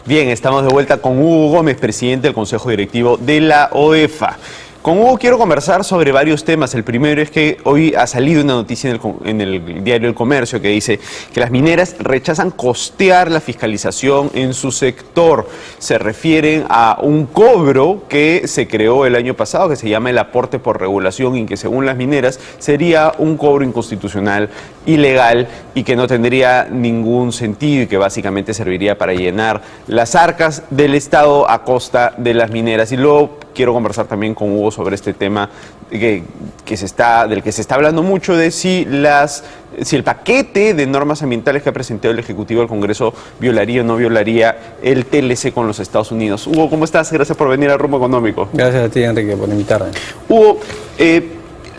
Bien, estamos de vuelta con Hugo Gómez, presidente del Consejo Directivo de la OEFA. Con Hugo quiero conversar sobre varios temas. El primero es que hoy ha salido una noticia en el diario El Comercio que dice que las mineras rechazan costear la fiscalización en su sector. Se refieren a un cobro que se creó el año pasado, que se llama el aporte por regulación, y que según las mineras sería un cobro inconstitucional, ilegal, y que no tendría ningún sentido y que básicamente serviría para llenar las arcas del Estado a costa de las mineras. Y luego quiero conversar también con Hugo sobre este tema del que se está hablando mucho, de si el paquete de normas ambientales que ha presentado el Ejecutivo al Congreso violaría o no violaría el TLC con los Estados Unidos. Hugo, ¿cómo estás? Gracias por venir a Rumbo Económico. Gracias a ti, Enrique, por invitarme. Hugo,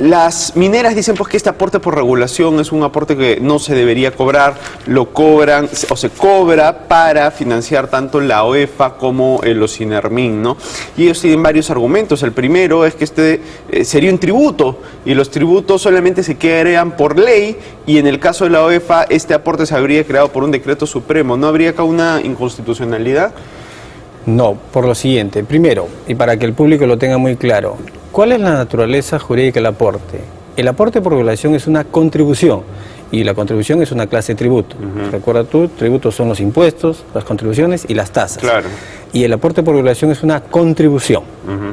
las mineras dicen pues que este aporte por regulación es un aporte que no se debería cobrar, lo cobran o se cobra para financiar tanto la OEFA como los Sinermin, ¿no? Y ellos tienen varios argumentos. El primero es que este sería un tributo y los tributos solamente se crean por ley, y en el caso de la OEFA este aporte se habría creado por un decreto supremo. ¿No habría acá una inconstitucionalidad? No, por lo siguiente. Primero, y para que el público lo tenga muy claro, ¿cuál es la naturaleza jurídica del aporte? El aporte por regulación es una contribución, y la contribución es una clase de tributo. Recuerda tú, tributos son los impuestos, las contribuciones y las tasas. Claro. Y el aporte por regulación es una contribución.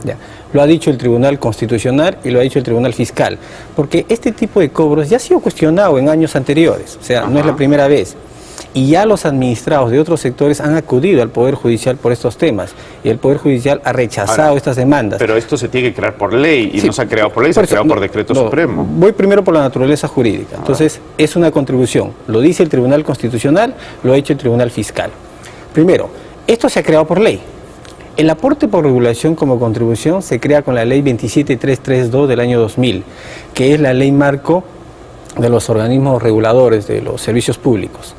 Ya. Lo ha dicho el Tribunal Constitucional y lo ha dicho el Tribunal Fiscal, porque este tipo de cobros ya ha sido cuestionado en años anteriores, o sea, no es la primera vez. Y ya los administrados de otros sectores han acudido al Poder Judicial por estos temas, y el Poder Judicial ha rechazado estas demandas. Pero esto se tiene que crear por ley, y sí, no se ha creado por ley, se ha creado por decreto supremo. Voy primero por la naturaleza jurídica. Entonces, es una contribución. Lo dice el Tribunal Constitucional, lo ha hecho el Tribunal Fiscal. Primero, esto se ha creado por ley. El aporte por regulación como contribución se crea con la Ley 27332 del año 2000, que es la ley marco de los organismos reguladores de los servicios públicos.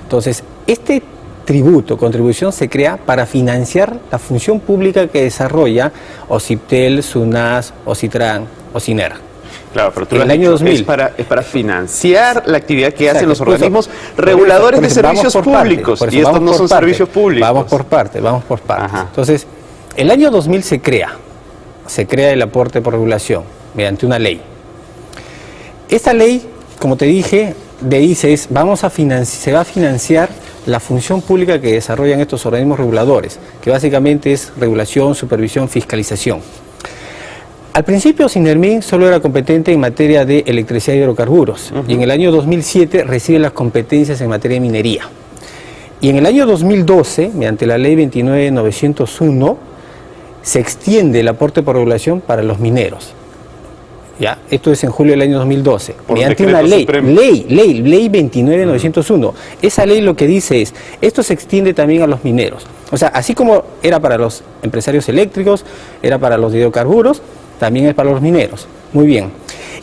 Entonces, este tributo, contribución, se crea para financiar la función pública que desarrolla OCIPTEL, SUNAS, OCITRAN, OCINER. Claro, pero tú en el año 2000 es para financiar la actividad que hacen los organismos reguladores de servicios públicos, y estos no son servicios públicos. Vamos por partes. Entonces, el año 2000 se crea el aporte por regulación mediante una ley. Esta ley, como te dije, dice se va a financiar la función pública que desarrollan estos organismos reguladores, que básicamente es regulación, supervisión, fiscalización. Al principio, Sinermin solo era competente en materia de electricidad y hidrocarburos, y en el año 2007 recibe las competencias en materia de minería. Y en el año 2012, mediante la ley 29901, se extiende el aporte por regulación para los mineros. ¿Ya? Esto es en julio del año 2012, mediante una ley 29901. Esa ley lo que dice es, esto se extiende también a los mineros. O sea, así como era para los empresarios eléctricos, era para los hidrocarburos, también es para los mineros. Muy bien.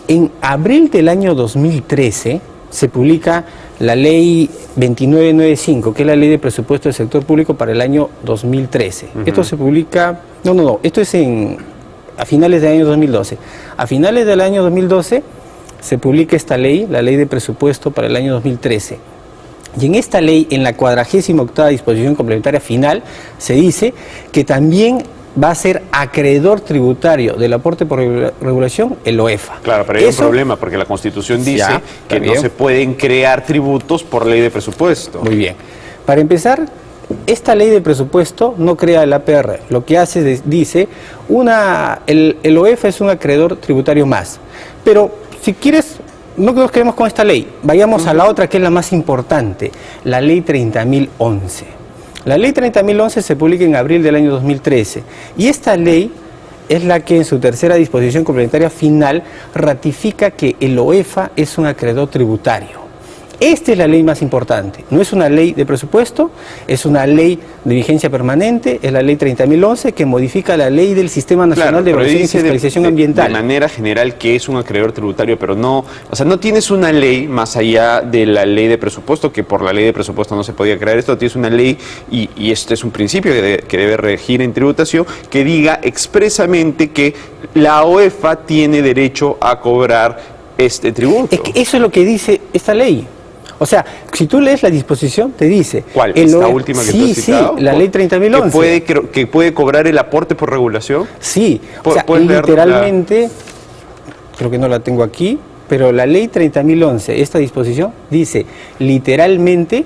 En abril del año 2013 se publica la ley 2995, que es la ley de presupuesto del sector público para el año 2013. Esto se publica, esto es a finales del año 2012. A finales del año 2012 se publica esta ley, la ley de presupuesto para el año 2013. Y en esta ley, en la 48ª disposición complementaria final, se dice que también va a ser acreedor tributario del aporte por regulación el OEFA. Claro, pero hay un problema, porque la Constitución dice que no se pueden crear tributos por ley de presupuesto. Muy bien. Para empezar, esta ley de presupuesto no crea el APR. Lo que hace dice, el OEFA es un acreedor tributario más. Pero si quieres, no nos quedemos con esta ley. Vayamos a la otra, que es la más importante, la ley 30.011. La ley 30.011 se publica en abril del año 2013. Y esta ley es la que en su tercera disposición complementaria final ratifica que el OEFA es un acreedor tributario. Esta es la ley más importante. No es una ley de presupuesto, es una ley de vigencia permanente, es la ley 30.011 que modifica la ley del Sistema Nacional de Evaluación y Fiscalización Ambiental. De manera general que es un acreedor tributario, pero no, o sea, no tienes una ley más allá de la ley de presupuesto, que por la ley de presupuesto no se podía crear esto. Tienes una ley, y este es un principio que debe regir en tributación, que diga expresamente que la OEFA tiene derecho a cobrar este tributo. Es que eso es lo que dice esta ley. O sea, si tú lees la disposición, te dice... ¿Cuál? ¿La última que tú has citado? Sí, la ley 30.011. ¿Que puede cobrar el aporte por regulación? Sí, o sea, literalmente, creo que no la tengo aquí, pero la ley 30.011, esta disposición, dice literalmente...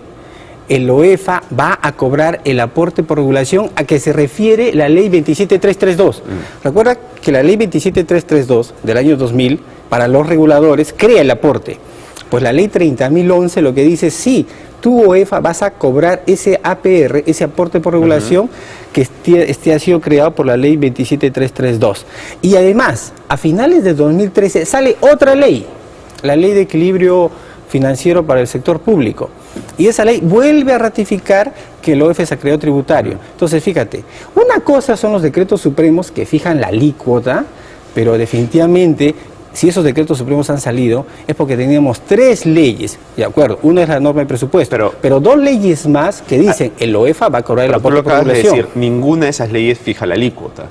el OEFA va a cobrar el aporte por regulación a que se refiere la ley 27332. Recuerda que la ley 27332 del año 2000, para los reguladores, crea el aporte. Pues la ley 30.011 lo que dice, sí, tú OEFA vas a cobrar ese APR, ese aporte por regulación, que ha sido creado por la ley 27332. Y además, a finales de 2013 sale otra ley, la ley de equilibrio financiero para el sector público. Y esa ley vuelve a ratificar que el OEF es acreedor tributario. Entonces, fíjate, una cosa son los decretos supremos que fijan la alícuota, pero definitivamente, si esos decretos supremos han salido, es porque teníamos 3 leyes, de acuerdo, una es la norma de presupuesto, pero 2 leyes más que dicen el OEFA va a cobrar el aporte por regulación. Decir, ninguna de esas leyes fija la alícuota.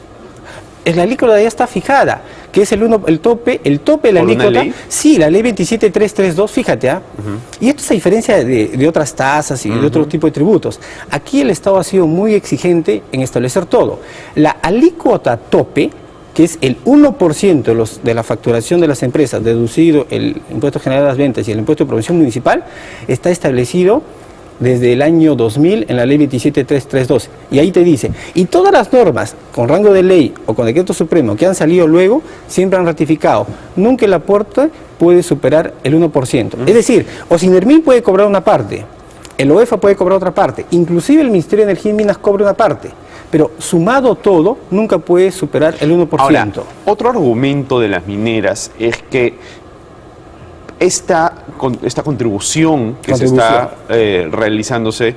La alícuota ya está fijada, que es el tope de la alícuota. Sí, la ley 27332, fíjate, y esto es a diferencia de otras tasas y de otro tipo de tributos. Aquí el Estado ha sido muy exigente en establecer todo. La alícuota tope, que es el 1% de la facturación de las empresas, deducido el impuesto general de las ventas y el impuesto de promoción municipal, está establecido desde el año 2000 en la ley 27332. Y ahí te dice, y todas las normas con rango de ley o con decreto supremo que han salido luego, siempre han ratificado, nunca el aporte puede superar el 1%. Es decir, Ocinermin puede cobrar una parte, el OEFA puede cobrar otra parte, inclusive el Ministerio de Energía y Minas cobra una parte, pero sumado todo, nunca puede superar el 1%. Ahora, otro argumento de las mineras es que esta contribución que se está realizándose,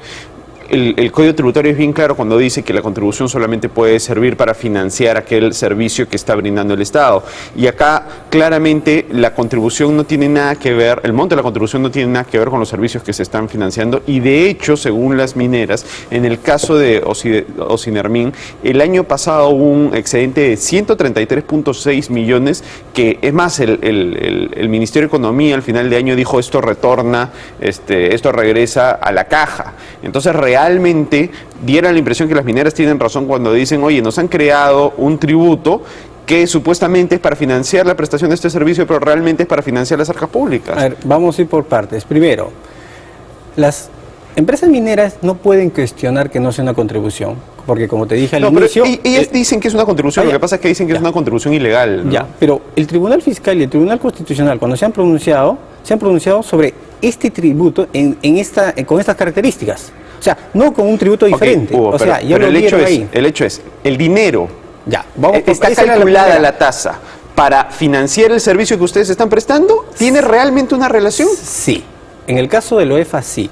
el Código Tributario es bien claro cuando dice que la contribución solamente puede servir para financiar aquel servicio que está brindando el Estado. Y acá claramente la contribución no tiene nada que ver, el monto de la contribución no tiene nada que ver con los servicios que se están financiando. Y de hecho, según las mineras, en el caso de Ocinermin, el año pasado hubo un excedente de 133.6 millones, que es más, el Ministerio de Economía al final de año dijo esto retorna, esto regresa a la caja. Entonces, realmente diera la impresión que las mineras tienen razón cuando dicen, oye, nos han creado un tributo que supuestamente es para financiar la prestación de este servicio, pero realmente es para financiar las arcas públicas. A ver, vamos a ir por partes. Primero, las empresas mineras no pueden cuestionar que no sea una contribución, porque como te dije al inicio... ellas dicen que es una contribución, lo que pasa es que dicen que es una contribución ilegal, ¿no? Ya, pero el Tribunal Fiscal y el Tribunal Constitucional, cuando se han pronunciado sobre este tributo con estas características. O sea, no con un tributo diferente. Hugo, pero el hecho es, el dinero, está calculada la tasa para financiar el servicio que ustedes están prestando, ¿tiene realmente una relación? Sí, en el caso del OEFA sí.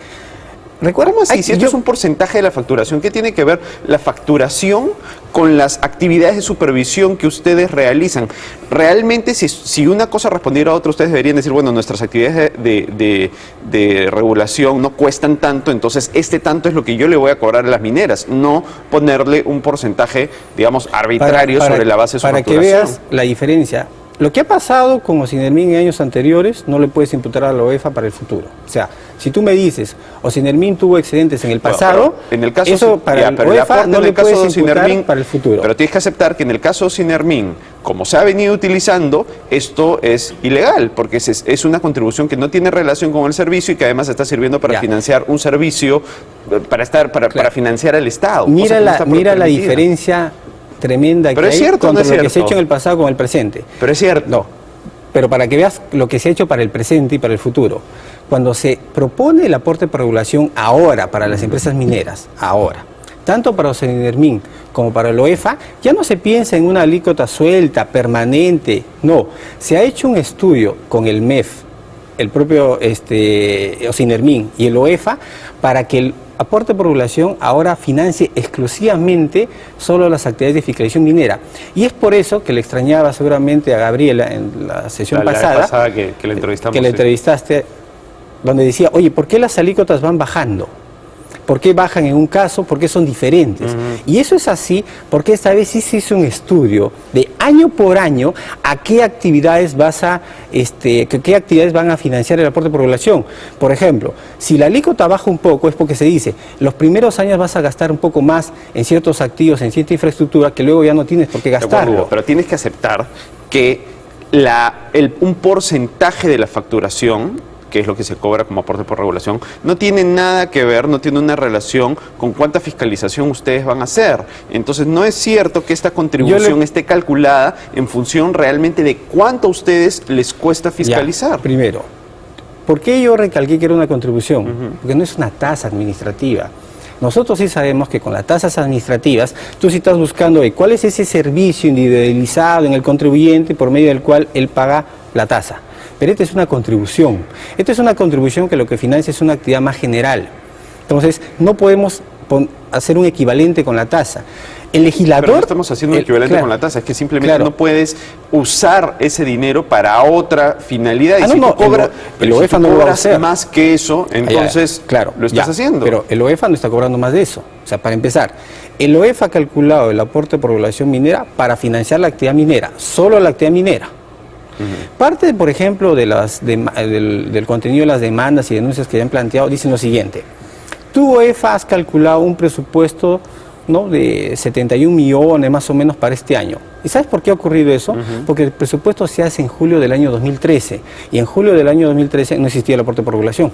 ¿Recuerda más si esto es un porcentaje de la facturación? ¿Qué tiene que ver la facturación con las actividades de supervisión que ustedes realizan? Realmente, si una cosa respondiera a otra, ustedes deberían decir, bueno, nuestras actividades de regulación no cuestan tanto, entonces tanto es lo que yo le voy a cobrar a las mineras, no ponerle un porcentaje, digamos, arbitrario sobre la base de su facturación. Para que veas la diferencia. Lo que ha pasado con Ocinermin en años anteriores no le puedes imputar a la OEFA para el futuro. O sea, si tú me dices, Ocinermin tuvo excedentes en el pasado, en el caso, eso para el OEFA no le puedes imputar para el futuro. Pero tienes que aceptar que en el caso de Ocinermin, como se ha venido utilizando, esto es ilegal, porque es una contribución que no tiene relación con el servicio y que además está sirviendo para financiar un servicio, para financiar al Estado. Mira la diferencia tremenda que hay contra lo que se ha hecho en el pasado con el presente. Pero es cierto. No, pero para que veas lo que se ha hecho para el presente y para el futuro. Cuando se propone el aporte por regulación ahora para las empresas mineras, tanto para Ocinermin como para el OEFA, ya no se piensa en una alícuota suelta, permanente, no. Se ha hecho un estudio con el MEF, el propio Ocinermin y el OEFA, para que el aporte por regulación ahora financie exclusivamente solo las actividades de fiscalización minera. Y es por eso que le extrañaba seguramente a Gabriela en la sesión pasada que le entrevistamos. Que le entrevistaste, donde decía, oye, ¿por qué las alícuotas van bajando? ¿Por qué bajan en un caso? ¿Por qué son diferentes? Y eso es así porque esta vez sí se hizo un estudio de año por año a qué actividades qué actividades van a financiar el aporte por regulación. Por ejemplo, si la alícuota baja un poco es porque se dice, los primeros años vas a gastar un poco más en ciertos activos, en cierta infraestructura, que luego ya no tienes por qué gastarlo. Pero tienes que aceptar que un porcentaje de la facturación, que es lo que se cobra como aporte por regulación, no tiene nada que ver, no tiene una relación con cuánta fiscalización ustedes van a hacer. Entonces no es cierto que esta contribución esté calculada en función realmente de cuánto a ustedes les cuesta fiscalizar. Ya, primero, ¿por qué yo recalqué que era una contribución? Porque no es una tasa administrativa. Nosotros sí sabemos que con las tasas administrativas, tú sí estás buscando cuál es ese servicio individualizado en el contribuyente por medio del cual él paga la tasa. Pero esta es una contribución. Esta es una contribución que lo que financia es una actividad más general. Entonces, no podemos hacer un equivalente con la tasa. El legislador... Pero no estamos haciendo un equivalente con la tasa, es que simplemente no puedes usar ese dinero para otra finalidad. Y si tú cobras, el OEFA no lo va a hacer más que eso, entonces lo estás haciendo. Pero el OEFA no está cobrando más de eso. O sea, para empezar, el OEFA ha calculado el aporte por regulación minera para financiar la actividad minera, solo la actividad minera. Parte, por ejemplo, del contenido de las demandas y denuncias que ya han planteado, dicen lo siguiente. Tú, OEFA, has calculado un presupuesto, ¿no?, de 71 millones más o menos para este año. ¿Y sabes por qué ha ocurrido eso? Porque el presupuesto se hace en julio del año 2013 y en julio del año 2013 no existía el aporte por regulación.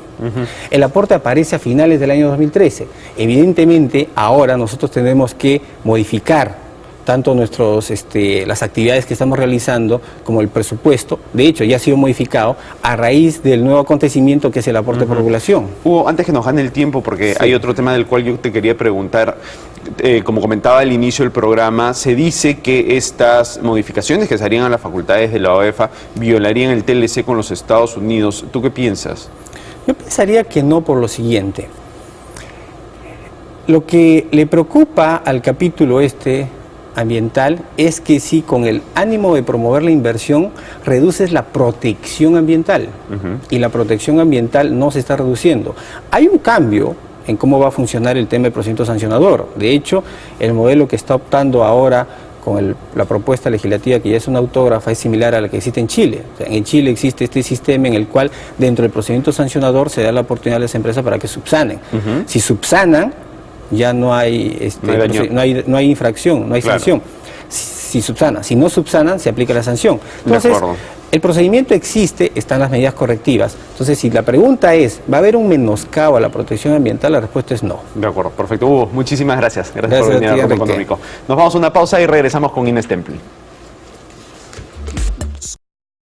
El aporte aparece a finales del año 2013. Evidentemente, ahora nosotros tenemos que modificar tanto las actividades que estamos realizando como el presupuesto. De hecho, ya ha sido modificado a raíz del nuevo acontecimiento que es el aporte por regulación. Hugo, antes que nos gane el tiempo, porque hay otro tema del cual yo te quería preguntar. Como comentaba al inicio del programa, se dice que estas modificaciones que se harían a las facultades de la OEFA violarían el TLC con los Estados Unidos. ¿Tú qué piensas? Yo pensaría que no, por lo siguiente. Lo que le preocupa al capítulo ambiental es que si con el ánimo de promover la inversión reduces la protección ambiental y la protección ambiental no se está reduciendo. Hay un cambio en cómo va a funcionar el tema del procedimiento sancionador. De hecho, el modelo que está optando ahora con la propuesta legislativa, que ya es una autógrafa, es similar a la que existe en Chile. O sea, en Chile existe este sistema en el cual dentro del procedimiento sancionador se da la oportunidad a las empresas para que subsanen. Si subsanan, ya no hay, no hay infracción, no hay sanción. Si subsanan, si no subsanan, se aplica la sanción. Entonces, el procedimiento existe, están las medidas correctivas. Entonces, si la pregunta es, ¿va a haber un menoscabo a la protección ambiental? La respuesta es no. De acuerdo, perfecto. Hugo, muchísimas gracias. Gracias por venir a Rumbo Económico. Nos vamos a una pausa y regresamos con Inés Temple.